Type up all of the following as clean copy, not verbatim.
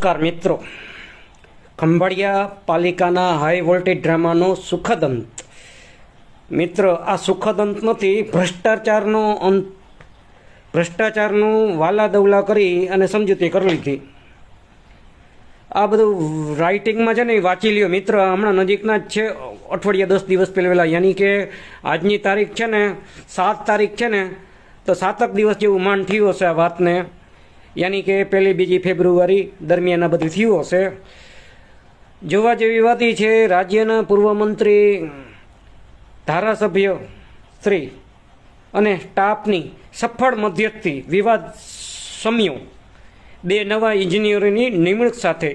નમસ્કાર મિત્રો, ખંભાળિયા પાલિકાના હાઈ વોલ્ટેજ ડ્રામાનો સુખદ અંત. મિત્ર, આ સુખદ અંત નથી, ભ્રષ્ટાચારનો અંત. ભ્રષ્ટાચારનું વાલાદવલા કરી અને સમજૂતી કરી લીધી. આ બધું રાઇટિંગમાં છે ને એ વાંચી લ્યો મિત્ર. હમણાં નજીકના જ છે, અઠવાડિયા 10 દિવસ પહેલાં, યાની કે આજની તારીખ છે ને 7 તારીખ છે ને, તો 7 દિવસ જેવું માંડ થયું હશે આ વાતને. યાની કે 1-2 ફેબ્રુઆરી દરમિયાન આ બધું થયું હશે. જોવા જેવી વાત છે, રાજ્યના પૂર્વ મંત્રી, ધારાસભ્ય શ્રી અને સ્ટાફની સફળ મધ્યસ્થી વિવાદ શમ્યો. 2 નવા ઇજનેરોની નિમણૂક સાથે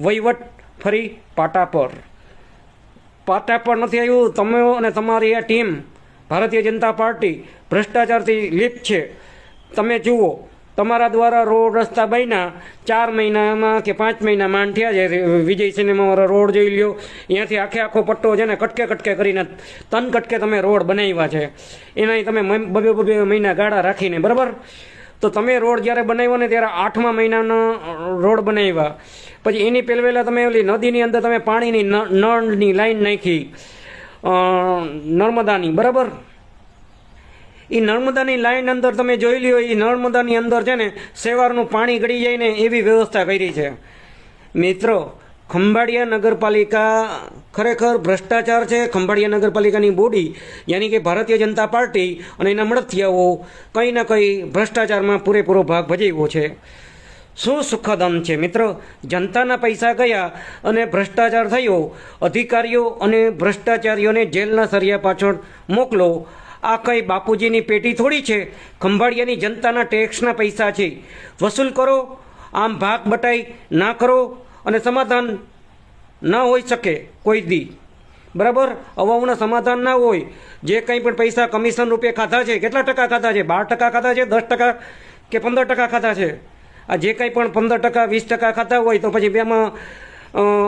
વહીવટ ફરી પાટા પર નથી આવ્યું. તમે અને તમારી આ ટીમ ભારતીય જનતા પાર્ટી ભ્રષ્ટાચારથી લિપ્ત છે. તમે જુઓ, તમારા દ્વારા રોડ રસ્તા બન્યા 4 મહિનામાં કે 5 મહિનામાં થયા છે. વિજય સિનેમાવાળા રોડ જોઈ લ્યો, અહીંયાથી આખો પટ્ટો છે ને કટકે કરીને તન કટકે તમે રોડ બનાવ્યા છે. એના તમે બબે મહિના ગાળા રાખીને, બરાબર. તો તમે રોડ જ્યારે બનાવ્યો ને ત્યારે 8મા મહિનાનો રોડ બનાવ્યા. પછી એની પહેલાં તમે ઓલી નદીની અંદર તમે પાણીની નળની લાઈન નાખી, નર્મદાની, બરાબર. એ નર્મદાની લાઈન અંદર તમે જોઈ લ્યો, એ નર્મદાની અંદર છે ને સેવારનું પાણી ગળી જાય ને એવી વ્યવસ્થા કરી છે. મિત્રો, ખંભાળિયા નગરપાલિકા ખરેખર ભ્રષ્ટાચાર છે. ખંભાળિયા નગરપાલિકાની બોડી યાની કે ભારતીય જનતા પાર્ટી અને એના મળતિયાઓ કંઈ ના કંઈ ભ્રષ્ટાચારમાં પૂરેપૂરો ભાગ ભજવ્યો છે. શું સુખદ અંત છે મિત્રો. જનતાના પૈસા ગયા અને ભ્રષ્ટાચાર થયો. અધિકારીઓ અને ભ્રષ્ટાચારીઓને જેલના સળિયા પાછળ મોકલો. આ કંઈ બાપુજીની પેટી થોડી છે. ખંભાળિયાની જનતાના ટેક્સના પૈસા છે, વસૂલ કરો. આમ ભાગ બટાઈ ના કરો અને સમાધાન ના હોઈ શકે કોઈ દી, બરાબર. અવાવના સમાધાન ના હોય. જે કંઈ પણ પૈસા કમિશન રૂપે ખાધા છે, કેટલા ટકા ખાધા છે? 12% ખાધા છે, 10% કે 15% ખાધા છે? આ જે કંઈ પણ 15% 20% ખાતા હોય તો પછી બેમાં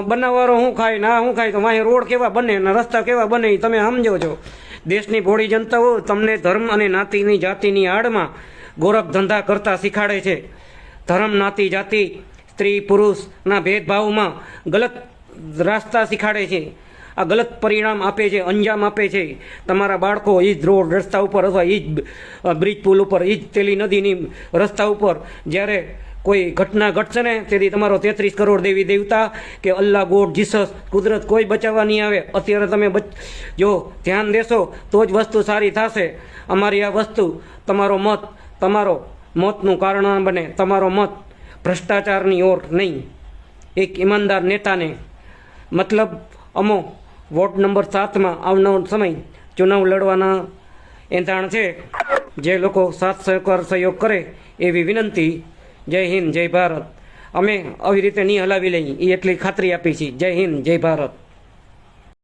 બનાવવાળો શું ખાય ના શું ખાય, તો વાંહે રોડ કેવા બને ને રસ્તા કેવા બને એ તમે સમજો છો. દેશની ભોળી જનતાઓ તમને ધર્મ અને નાતીની જાતિની આડમાં ગોરખ ધંધા કરતા શીખાડે છે. ધર્મ, નાતી, જાતિ, સ્ત્રી પુરુષના ભેદભાવમાં ગલત રાસ્તા શીખાડે છે. આ ગલત પરિણામ આપે છે, અંજામ આપે છે. તમારા બાળકો એ જ રોડ રસ્તા ઉપર અથવા એ જ બ્રિજ પુલ ઉપર, એ જ તેલી નદીની રસ્તા ઉપર જ્યારે કોઈ ઘટના ઘટશે ને તેથી તમારો 33 કરોડ દેવી દેવતા કે અલ્લાહ, ગોડ, જીસસ, કુદરત કોઈ બચાવવા નહીં આવે. અત્યારે તમે જો ધ્યાન દેશો તો જ વસ્તુ સારી થશે. અમારી આ વસ્તુ તમારો મત, તમારો મોતનું કારણ બને. તમારો મત ભ્રષ્ટાચારની ઓર નહીં, એક ઈમાનદાર નેતાને. મતલબ અમો વોર્ડ નંબર 7માં આવનારો સમય ચુનાવ લડવાના એંધાણ છે. જે લોકો સાથ સહયોગ કરે એવી વિનંતી. જય હિન્દ, જય ભારત. અમે આવી રીતે નહીં હલાવી લઈએ એ એટલી ખાતરી આપી છે. જય હિન્દ, જય ભારત.